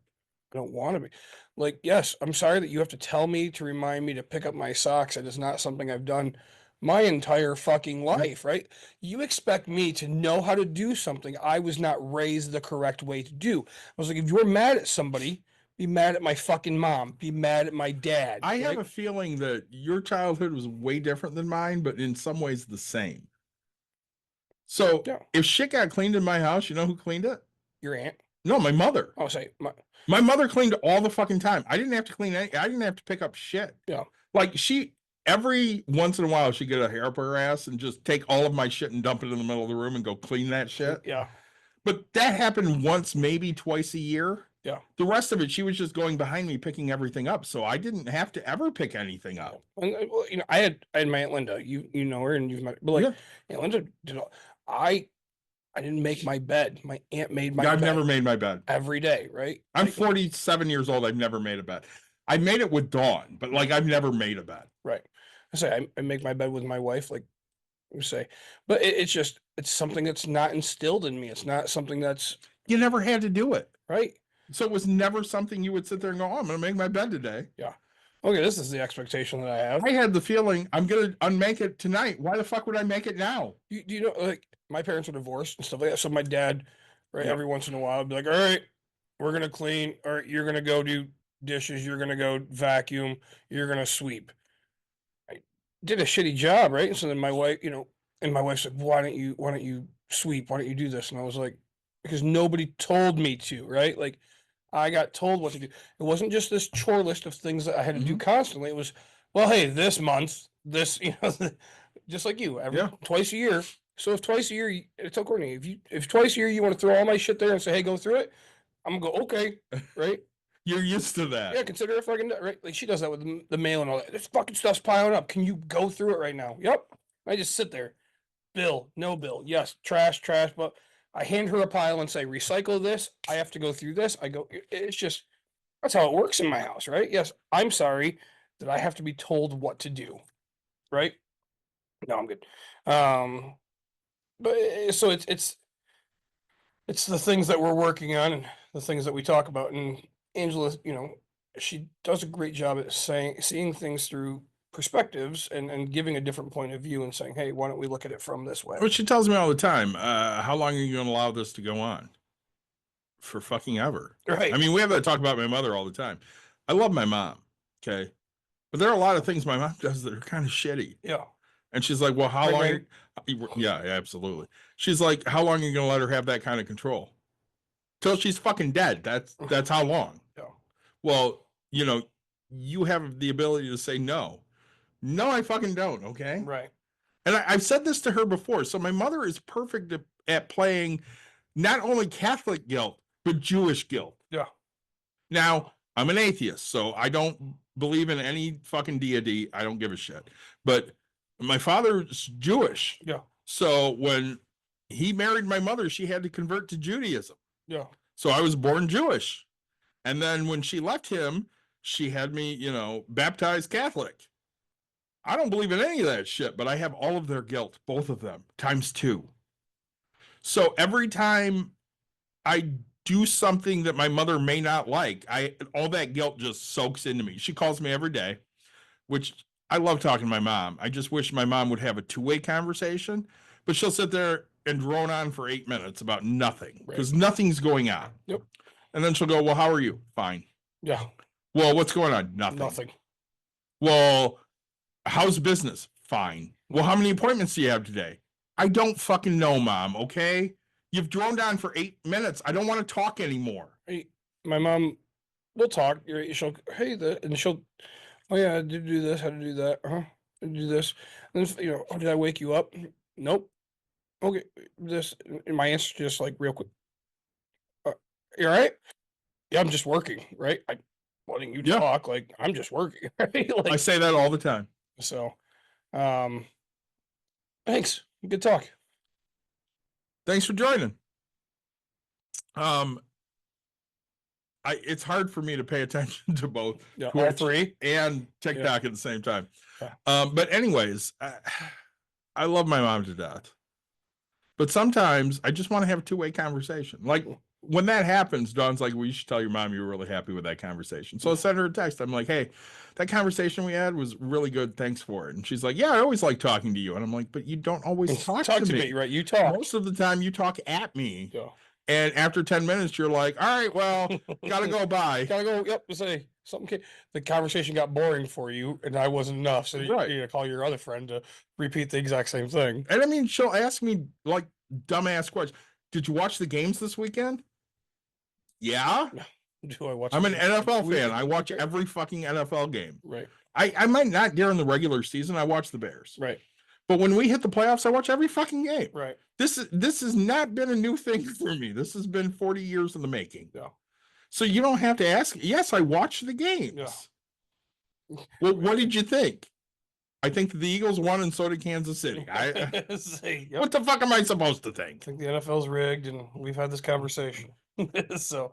don't want to be. Like, yes, I'm sorry that you have to tell me to remind me to pick up my socks. It is not something I've done my entire fucking life, right? You expect me to know how to do something I was not raised the correct way to do. I was like, if you're mad at somebody, be mad at my fucking mom, be mad at my dad. I have right? a feeling that your childhood was way different than mine, but in some ways the same. So Yeah. if shit got cleaned in my house, you know who cleaned it? Your aunt. No, my mother. I'll say My mother cleaned all the fucking time. I didn't have to clean any, I didn't have to pick up shit. Yeah. Like every once in a while, she'd get a hair up her ass and just take all of my shit and dump it in the middle of the room and go clean that shit. Yeah. But that happened once, maybe twice a year. Yeah. The rest of it, she was just going behind me picking everything up. So I didn't have to ever pick anything up. And well, I had my Aunt Linda. You know her, and you've met, but like Yeah. Aunt Linda did. I didn't make my bed. My aunt made my. I've bed never made my bed. every day. Right. I'm Like, 47 years old. I've never made a bed. I made it with Dawn, but like I've never made a bed. right. I say I make my bed with my wife. Like you say, but it's something that's not instilled in me. It's not something that's You never had to do it. right. So it was never something you would sit there and go, oh, I'm going to make my bed today. Yeah. Okay, this is the expectation that I have. I had the feeling I'm going to unmake it tonight. Why the fuck would I make it now? Do you know, like, my parents are divorced and stuff like that. So my dad, right, Yeah. every once in a while, would be like, all right, we're going to clean, or you're going to go do dishes, you're going to go vacuum, you're going to sweep. I did a shitty job, right? And so then my wife, and my wife's like, why don't you sweep? Why don't you do this? And I was like, because nobody told me to, right? Like, I got told what to do. It wasn't just this chore list of things that I had to do constantly. It was, well, hey, this month, this, just like you, twice a year. So if twice a year, I tell Courtney, if twice a year you want to throw all my shit there and say, hey, go through it, I'm gonna go, okay, right? You're used to that. Yeah, consider it fucking right. Like she does that with the mail and all that. This fucking stuff's piling up. Can you go through it right now? Yep. I just sit there. Bill, no bill. Yes, trash, but I hand her a pile and say, recycle this. I have to go through this. I go, it's just, that's how it works in my house, right? Yes, I'm sorry that I have to be told what to do, right? No, I'm good. But so it's the things that we're working on and the things that we talk about. And Angela, she does a great job at seeing things through perspectives and giving a different point of view and saying, hey, why don't we look at it from this way? But she tells me all the time, how long are you going to allow this to go on? For fucking ever. Right. I mean, we have that talk about my mother all the time. I love my mom. Okay. But there are a lot of things my mom does that are kind of shitty. Yeah. And she's like, well, how long? Right. Yeah, absolutely. She's like, how long are you going to let her have that kind of control? Till she's fucking dead. That's how long. Yeah. Well, you have the ability to say no. No, I fucking don't. Okay. Right. And I've said this to her before. So my mother is perfect at playing not only Catholic guilt, but Jewish guilt. Yeah. Now, I'm an atheist, so I don't believe in any fucking deity. I don't give a shit. But my father's Jewish. Yeah. So when he married my mother, she had to convert to Judaism. Yeah. So I was born Jewish. And then when she left him, she had me, baptized Catholic. I don't believe in any of that shit, but I have all of their guilt, both of them, ×2. So every time I do something that my mother may not like, all that guilt just soaks into me. She calls me every day, which I love talking to my mom. I just wish my mom would have a two-way conversation, but she'll sit there and drone on for 8 minutes about nothing because nothing's going on. Yep. And then she'll go, well, how are you? Fine. Yeah. Well, what's going on? Nothing. Well, how's business? Fine. Well, how many appointments do you have today? I don't fucking know, Mom. Okay. You've droned on for 8 minutes. I don't want to talk anymore. Hey, my mom will talk. She'll, and she'll, oh yeah, I did do this, how to do that. I do this. And then, oh, did I wake you up? Nope. Okay. This, and my answer's just like real quick. You all right? Yeah, I'm just working, right? I'm letting you talk. Like, I'm just working, right? Like, I say that all the time. So, thanks. Good talk. Thanks for joining. It's hard for me to pay attention to both all three and TikTok at the same time. Yeah. But anyways, I love my mom to death. But sometimes I just want to have a two-way conversation. Like when that happens, Dawn's like, well, you should tell your mom you were really happy with that conversation. So I sent her a text. I'm like, hey, that conversation we had was really good. Thanks for it. And she's like, yeah, I always like talking to you. And I'm like, but you don't always talk to me. Right? You talk. Most of the time you talk at me. Yeah. And after 10 minutes, you're like, all right, well, gotta go by. Gotta go. Yep. Say something. The conversation got boring for you, and I wasn't enough. So Right. you call your other friend to repeat the exact same thing. And I mean, she'll ask me like dumbass questions. Did you watch the games this weekend? Yeah. Do I watch? I'm an the- NFL we- fan. I watch every fucking NFL game. Right. I might not during the regular season. I watch the Bears. Right. But when we hit the playoffs, I watch every fucking game. Right. This has not been a new thing for me. This has been 40 years in the making. Yeah. So you don't have to ask. Yes, I watched the games. Yeah. Well, what did you think? I think the Eagles won and so did Kansas City. Say, yep. What the fuck am I supposed to think? I think the NFL's rigged, and we've had this conversation. So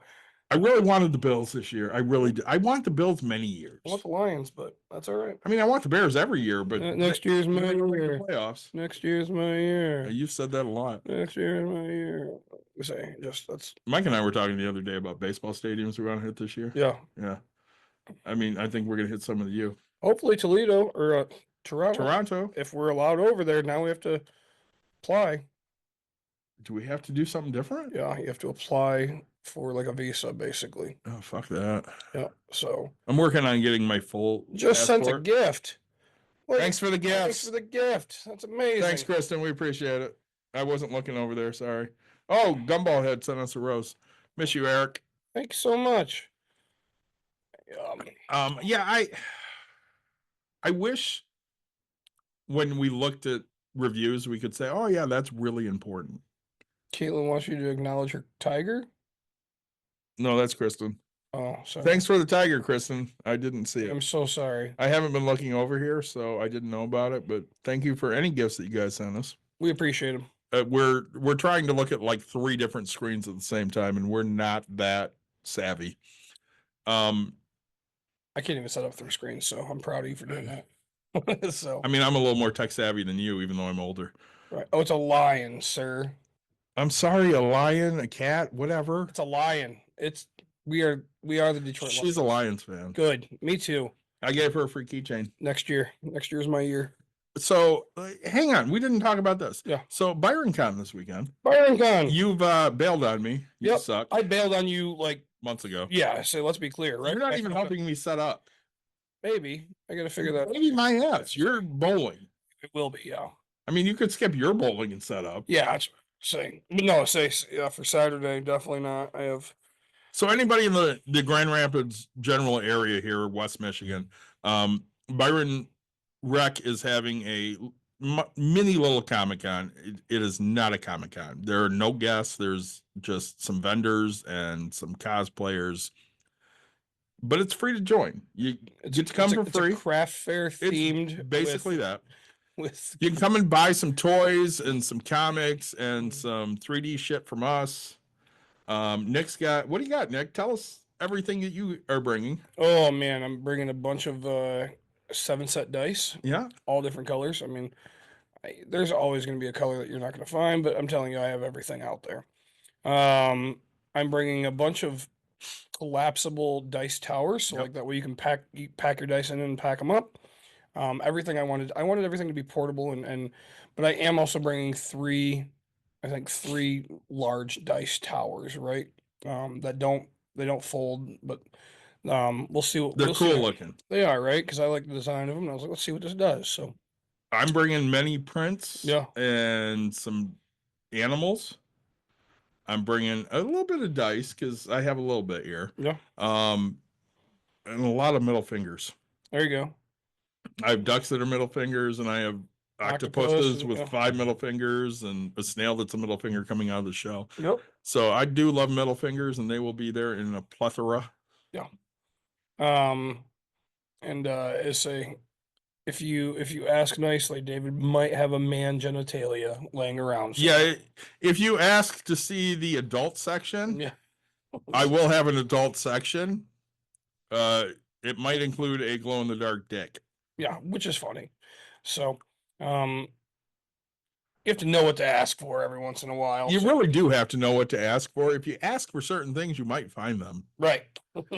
I really wanted the Bills this year. I really did. I want the Bills many years. I want the Lions, but that's all right. I mean, I want the Bears every year, but Next year's my they don't make the year. playoffs. Next year's my year. You've said that a lot. Next year's my year. Say, just that's Mike and I were talking the other day about baseball stadiums we want to hit this year. yeah. Yeah. I mean, I think we're gonna hit some of the U. Hopefully Toledo or Toronto. Toronto. If we're allowed over there, now we have to apply. Do we have to do something different? Yeah, you have to apply for like a visa, basically. Oh, fuck that. Yeah. So I'm working on getting my full just sent a passport. gift. Wait, Thanks for the Thanks gifts. for the gift. That's amazing. Thanks, Kristen. We appreciate it. I wasn't looking over there. Sorry. Oh, Gumball Head sent us a rose. Miss you, Eric. Thanks so much. Yeah, I wish when we looked at reviews, we could say, oh yeah, that's really important. Caitlin wants you to acknowledge her tiger. No, that's Kristen. Oh, sorry. Thanks for the tiger, Kristen. I didn't see I'm it. so sorry. I haven't been looking over here, so I didn't know about it, but thank you for any gifts that you guys sent us. We appreciate them. We're trying to look at like 3 different screens at the same time, and we're not that savvy. I can't even set up 3 screens, so I'm proud of you for doing that. So I mean, I'm a little more tech savvy than you, even though I'm older. right. Oh, it's a lion, sir. I'm sorry, a lion, a cat, whatever. It's a lion. We are the Detroit She's a Lions. Lions fan. Good. Me too. I gave her a free keychain. Next year's my year. So hang on, we didn't talk about this. Yeah. So Byron Con this weekend. Byron Con. You've bailed on me. You Yep. suck. I bailed on you like Months ago. yeah. So let's be clear, right? You're not even helping me set up. Maybe I got to figure that. Maybe my ass. You're bowling. It will be. Yeah. I mean, you could skip your bowling and set up. Yeah. That's what I'm saying. But no, say yeah for Saturday. Definitely not. I have. So anybody in the Grand Rapids general area here, West Michigan, Byron Rec is having a mini little Comic-Con. It is not a Comic-Con. There are no guests. There's just some vendors and some cosplayers. But it's free to join. You get to come for free. It's a craft fair It's themed. basically that. With You can come and buy some toys and some comics and some 3D shit from us. Nick's got, what do you got, Nick? Tell us everything that you are bringing. oh man, I'm bringing a bunch of 7-set dice, Yeah. all different colors. I mean, there's always going to be a color that you're not going to find, but I'm telling you, I have everything out there. I'm bringing a bunch of collapsible dice towers, so Yep. like that way you can pack your dice in and pack them up. Everything I wanted everything to be portable but I am also bringing 3 large dice towers, right? That they don't fold, but we'll see what They're we'll see cool what- looking. They are, right? Because I like the design of them. And I was like, let's see what this does. So I'm bringing many prints Yeah. and some animals. I'm bringing a little bit of dice because I have a little bit here. yeah, And a lot of middle fingers. there you go. I have ducks that are middle fingers, and I have octopuses with yeah. 5 middle fingers, and a snail that's a middle finger coming out of the shell. Yep. So I do love middle fingers, and they will be there in a plethora. And it's a if you ask nicely, David might have a man genitalia laying around. So, Yeah, if you ask to see the adult section, yeah. I will have an adult section. It might include a glow in the dark dick. Yeah, which is funny. So, You have to know what to ask for every once in a while. You so- really do have to know what to ask for. If you ask for certain things, you might find them. right.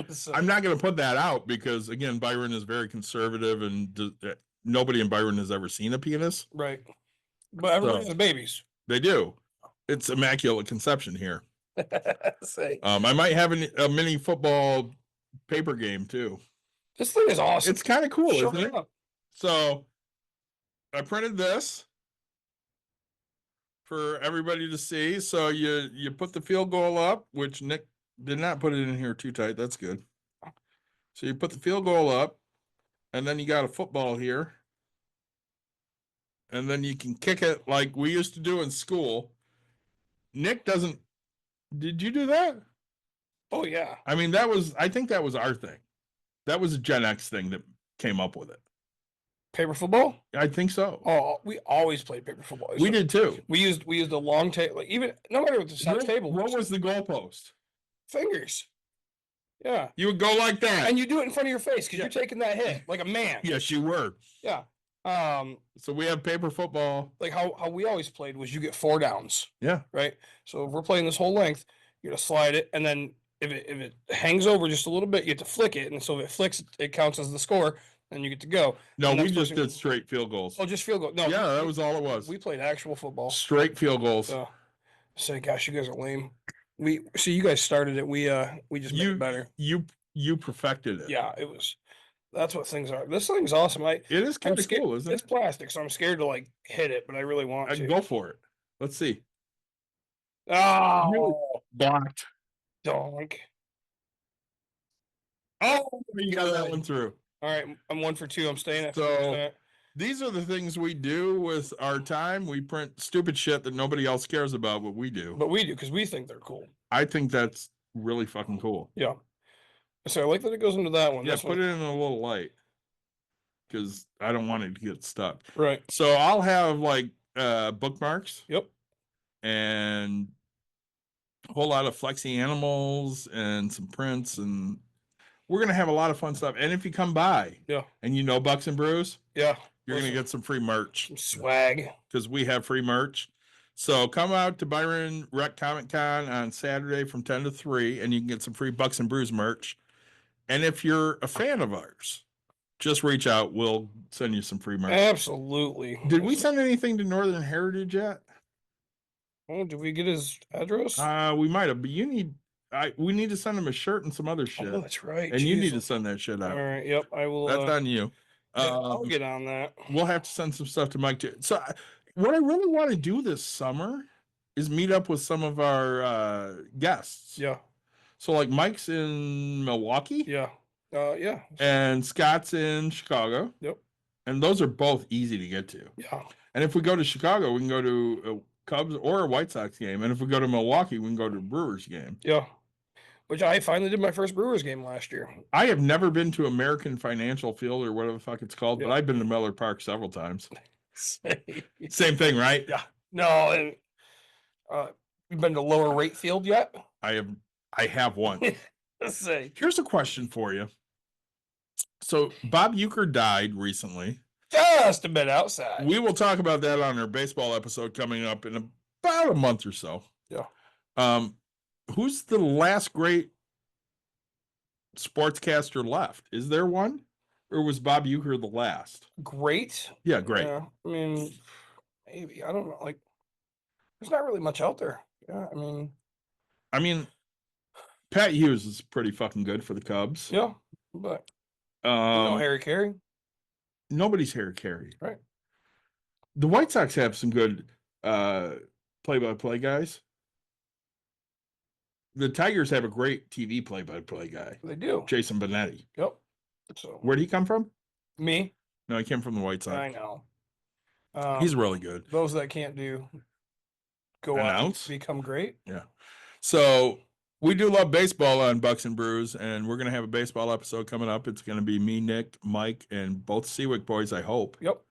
So, I'm not going to put that out because, again, Byron is very conservative and nobody in Byron has ever seen a penis. right. But everybody So- has babies. They do. It's immaculate conception here. Say, I might have a mini football paper game too. this thing is awesome. It's kind of cool, Show isn't it? up. So I printed this for everybody to see. So you put the field goal up, which Nick did not put it in here too tight. That's good. So you put the field goal up, and then you got a football here. And then you can kick it like we used to do in school. Nick doesn't. Did you do that? Oh yeah. I mean, I think that was our thing. That was a Gen X thing that came up with it. Paper football? I think so. Oh, we always played paper football. We did too. We used a long table, like even no matter what the size table. What was the goalpost? Fingers? Yeah. You would go like that. And you do it in front of your face because you're taking that hit like a man. Yes, you were. Yeah. So we have paper football. Like how we always played was you get 4 downs, Yeah. right? So if we're playing this whole length, you're gonna slide it, and then if it hangs over just a little bit, you have to flick it, and so if it flicks, it counts as the score, and you get to go. No, And we next just person- did straight field goals. Oh, just field goal. No, Yeah, that was all it was. we played actual football. Straight field goals. So say, gosh, you guys are lame. We see you guys started it. We just made it better. You perfected it. Yeah, it was. That's what things are. This thing's awesome. It is I'm kind of scared. cool, isn't It's it? plastic, so I'm scared to like hit it, but I really want to. Go for it. Let's see. Oh, Blocked. donk. Oh, you got that Good. one through. All right, I'm 1 for 2. I'm staying at So- 50%. These are the things we do with our time. We print stupid shit that nobody else cares about, but we do. But we do because we think they're cool. I think that's really fucking cool. Yeah. So I like that it goes into that one. Yeah, This put one. it in a little light because I don't want it to get stuck. Right. So I'll have like bookmarks Yep. and a whole lot of flexi animals and some prints, and we're gonna have a lot of fun stuff. And if you come by, Yeah. and you know Bucks and Brews, Yeah. you're gonna Listen, get some free merch some swag. because we have free merch. So come out to Byron Rec Comic Con on Saturday from 10 to 3, and you can get some free Bucks and Brews merch. And if you're a fan of ours, just reach out. We'll send you some free merch. Absolutely. Did we send anything to Northern Heritage yet? Oh, did we get his address? We might have, but we need to send him a shirt and some other shit. Oh, that's right. And you need to Jeez. send that shit All out. right. Yep. I will. That's on you. yeah, I'll Um, get on that. we'll have to send some stuff to Mike too. So what I really want to do this summer is meet up with some of our guests. Yeah. So like Mike's in Milwaukee Yeah. Yeah. and Scott's in Chicago. Yep. And those are both easy to get to. Yeah. And if we go to Chicago, we can go to a Cubs or a White Sox game. And if we go to Milwaukee, we can go to a Brewers game. Yeah. Which I finally did my first Brewers game last year. I have never been to American Financial Field or whatever the fuck it's called, but Yeah. I've been to Miller Park several times. Same thing, right? Yeah. No. And, you've been to Lower Rate Field yet? I have one. Let's see. Here's a question for you. So Bob Euchre died recently. Just a bit outside. We will talk about that on our baseball episode coming up in about a month or so. Yeah. Who's the last great sportscaster left? Is there one? Or was Bob Euchre the last? Great. Yeah, great. Yeah. I mean, maybe. I don't know. Like, there's not really much out there. Yeah. I mean, Pat Hughes is pretty fucking good for the Cubs. Yeah. But no Harry Carey. Nobody's Harry Carey. Right. The White Sox have some good play-by-play guys. The Tigers have a great TV play-by-play guy, They do. Jason Benetti. Yep. So Where'd he come from? me, No, he came from the White Sox. I know. He's really good. Those that can't do go out Announce? and become great. So we do love baseball on Bucks and Brews, and we're gonna have a baseball episode coming up. It's gonna be me, Nick, Mike, and both Seawick boys, I hope. Yep.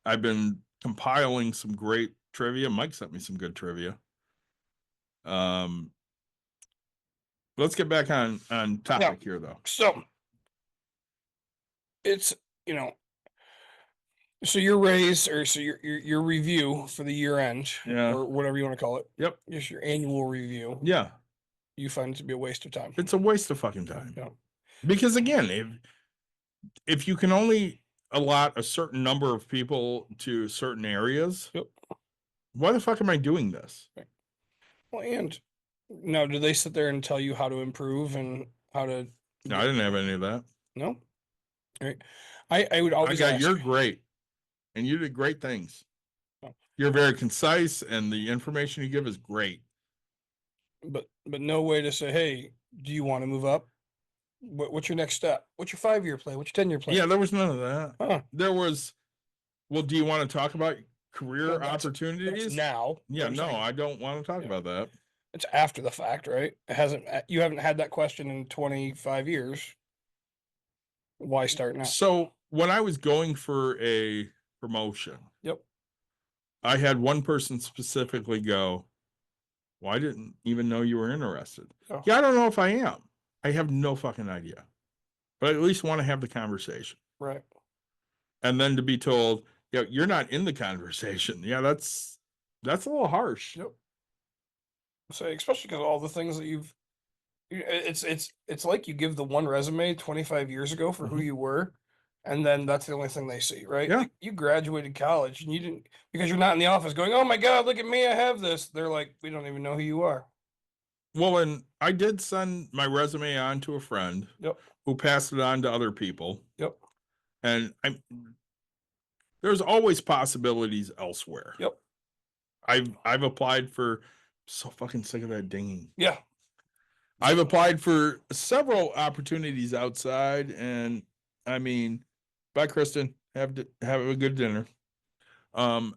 I've been compiling some great trivia. Mike sent me some good trivia. Let's get back on topic here though. So it's So your raise, or so your review for the year end, Yeah. or whatever you want to call it. Yep. Just your annual review. Yeah. You find it to be a waste of time. It's a waste of fucking time. Yeah. Because again, if you can only allot a certain number of people to certain areas, Yep. why the fuck am I doing this? Well, and now, do they sit there and tell you how to improve and how to? No, I didn't have any of that. No. All right. I would I always got ask. you're great, and you did great things. Oh. You're very concise, and the information you give is great. But no way to say, hey, do you want to move up? What's your next step? What's your 5-year plan? What's your 10-year plan? Yeah, there was none of that. Huh. There was, well, do you want to talk about career Well, that's opportunities? now. Yeah, I'm no, saying I don't want to talk Yeah. about that. it's after the fact, right? You haven't had that question in 25 years. Why start now? So when I was going for a promotion, Yep. I had one person specifically go, well, I didn't even know you were interested. Oh. Yeah, I don't know if I am. I have no fucking idea. But I at least want to have the conversation. Right. And then to be told, yeah, you're not in the conversation. Yeah, that's a little harsh. Yep. So especially because all the things that it's like you give the one resume 25 years ago for who Mhm. you were, and then that's the only thing they see, right? Yeah. Like, you graduated college and you didn't, because you're not in the office going, oh my God, look at me, I have this. They're like, we don't even know who you are. Well, and I did send my resume on to a friend Yep. who passed it on to other people. Yep. And there's always possibilities elsewhere. Yep. I've applied for, so fucking sick of that dinging. Yeah. I've applied for several opportunities outside, and I mean, bye, Kristen. Have a good dinner. I've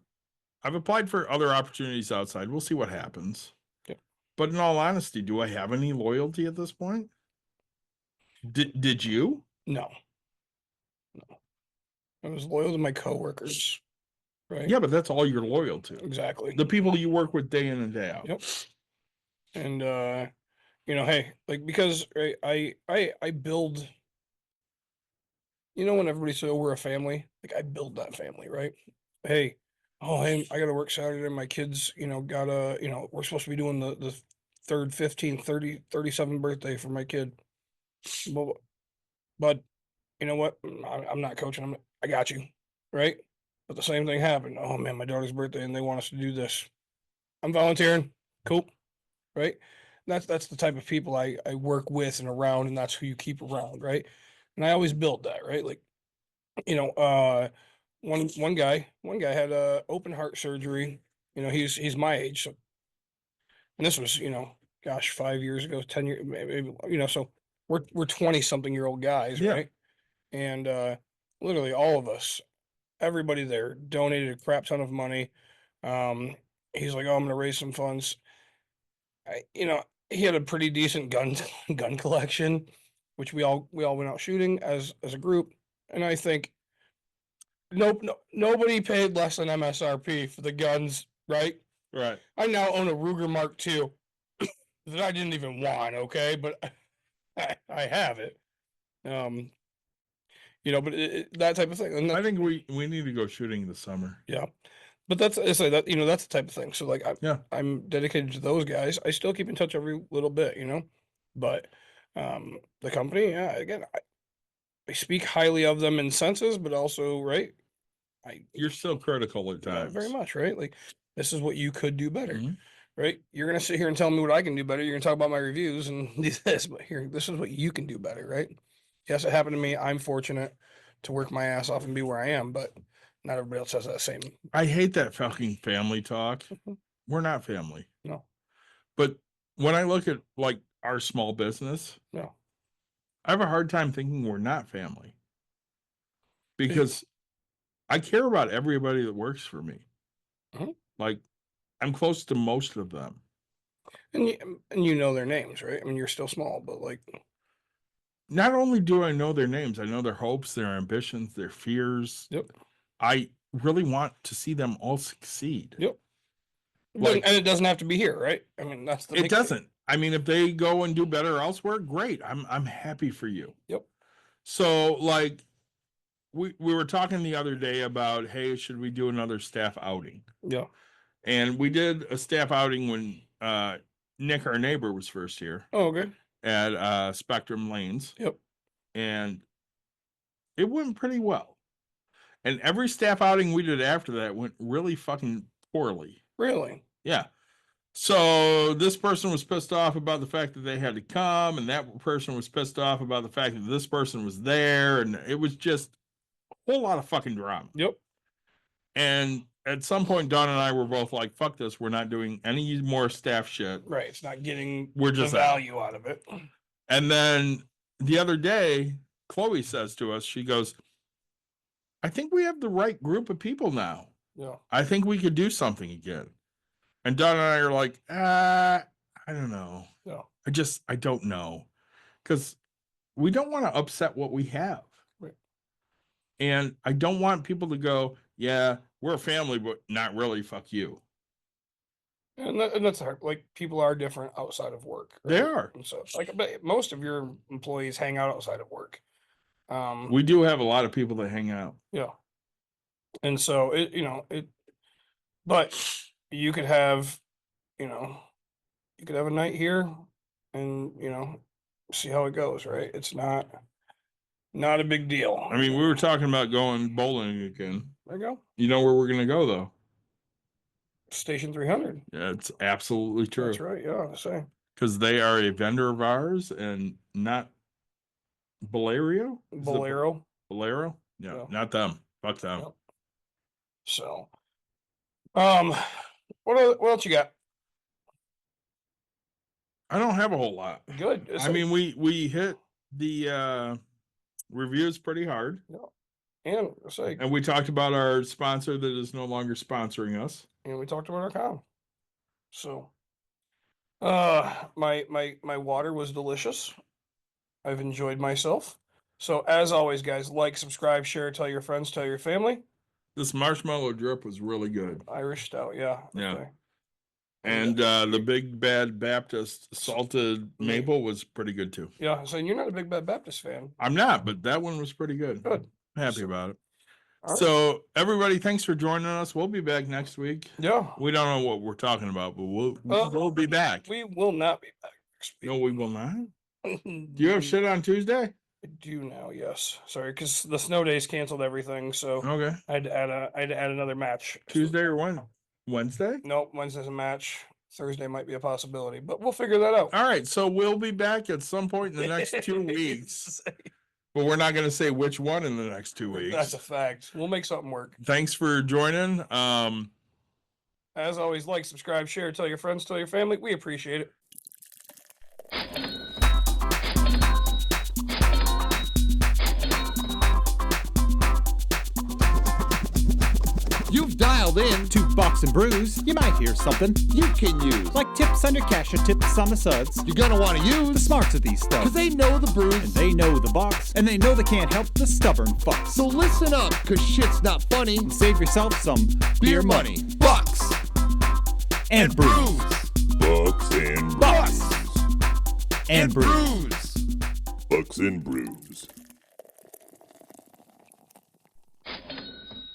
applied for other opportunities outside. We'll see what happens. Okay. But in all honesty, do I have any loyalty at this point? Did you? No. I was loyal to my coworkers. Right. Yeah, but that's all you're loyal to. Exactly. The people you work with day in and day out. Yep. And hey, like, because right, I build, when everybody says, oh, we're a family, like, I build that family, right? Hey, hey, I gotta work Saturday, my kids, gotta, we're supposed to be doing the third 15 30 37 birthday for my kid. But you know what? I'm not coaching. I got you, right? But the same thing happened. Oh man, my daughter's birthday, and they want us to do this. I'm volunteering. Cool, right? And that's the type of people I work with and around, and that's who you keep around, right? And I always build that, right? Like, one guy had a open heart surgery. He's my age, so, and this was, gosh, 5 years ago, 10 years, maybe, so we're 20-something-year-old guys, Yeah. right? And literally all of us, everybody there donated a crap ton of money. He's like, oh, I'm gonna raise some funds. He had a pretty decent gun collection, which we all went out shooting as a group. And I think nobody paid less than MSRP for the guns, right? Right. I now own a Ruger Mark II that I didn't even want, okay, but I have it. But that type of thing. And I think we need to go shooting this summer. yeah, but that's I say that that's the type of thing. So like I'm dedicated to those guys. I still keep in touch every little bit, but the company, yeah, again, I speak highly of them in senses, but also, right, You're still critical at yeah, times. very much, right? Like, this is what you could do better, Mhm. right? You're gonna sit here and tell me what I can do better. You're gonna talk about my reviews and do this, but here, this is what you can do better, right? Yes, it happened to me. I'm fortunate to work my ass off and be where I am, but not everybody else has that same. I hate that fucking family talk. We're not family. No. But when I look at like our small business, No. I have a hard time thinking we're not family. Because I care about everybody that works for me. Mhm. Like, I'm close to most of them. And you know their names, right? I mean, you're still small, but like, Not only do I know their names, I know their hopes, their ambitions, their fears. yep. I really want to see them all succeed. Yep. Like- And it doesn't have to be here, right? I mean, that's the It big thing. doesn't. I mean, if they go and do better elsewhere, great. I'm happy for you. Yep. So like we were talking the other day about, hey, should we do another staff outing? Yeah. And we did a staff outing when Nick, our neighbor, was first here Oh, okay. at Spectrum Lanes. Yep. And it went pretty well. And every staff outing we did after that went really fucking poorly. Really? Yeah. So this person was pissed off about the fact that they had to come, and that person was pissed off about the fact that this person was there, and it was just a whole lot of fucking drama. Yep. And at some point, Dawn and I were both like, fuck this, we're not doing any more staff shit. Right. It's not getting We're just the out. value out of it. And then the other day, Chloe says to us, she goes, I think we have the right group of people now. Yeah. I think we could do something again. And Don and I are like, I don't know. Yeah. I don't know. Because we don't want to upset what we have. Right. And I don't want people to go, yeah, we're a family, but not really, fuck you. And that's hard. Like, people are different outside of work. They right? are. And so, like, but most of your employees hang out outside of work. We do have a lot of people that hang out. Yeah. And so but you could have, you could have a night here and, see how it goes, right? It's not a big deal. I mean, we were talking about going bowling again. There you go. You know where we're going to go, though? Station 300. Yeah, it's absolutely true. That's right. Yeah, I say. Because they are a vendor of ours and not Bolero? Is it Bolero. Bolero? Yeah, No. not them. Fuck them. Yep. So, what else you got? I don't have a whole lot. Good. It's I like- mean, we hit the reviews pretty hard. and it's like, And we talked about our sponsor that is no longer sponsoring us. and we talked about our con. So, my water was delicious. I've enjoyed myself. So as always, guys, like, subscribe, share, tell your friends, tell your family. This marshmallow drip was really good. Irish stout, yeah. Yeah. Okay. And the Big Bad Baptist salted maple was pretty good too. Yeah. So you're not a Big Bad Baptist fan. I'm not, but that one was pretty good. Good. Happy about it. All right. So everybody, thanks for joining us. We'll be back next week. Yeah. We don't know what we're talking about, but we'll be back. We will not be back next week. No, we will not. Do you have shit on Tuesday? I do now, yes. Sorry, because the snow days canceled everything, so Okay. I had to add another match. Tuesday or when? Wednesday? Nope, Wednesday's a match. Thursday might be a possibility, but we'll figure that out. All right. So we'll be back at some point in the next 2 weeks, but we're not going to say which one in the next 2 weeks. That's a fact. We'll make something work. Thanks for joining. As always, like, subscribe, share, tell your friends, tell your family. We appreciate it. You've dialed in. To Bucks and Brews, you might hear something You can use. like tips on your cash or tips on the suds. You're gonna want to The use. smarts of these Because studs. they know the brews. And they know the Bucks, and they know they can't help the stubborn fucks. So listen up, because shit's not funny. Save yourself some beer money. Bucks. And brews. Bucks and Bucks. brews. And brews. Brews. Bucks and brews.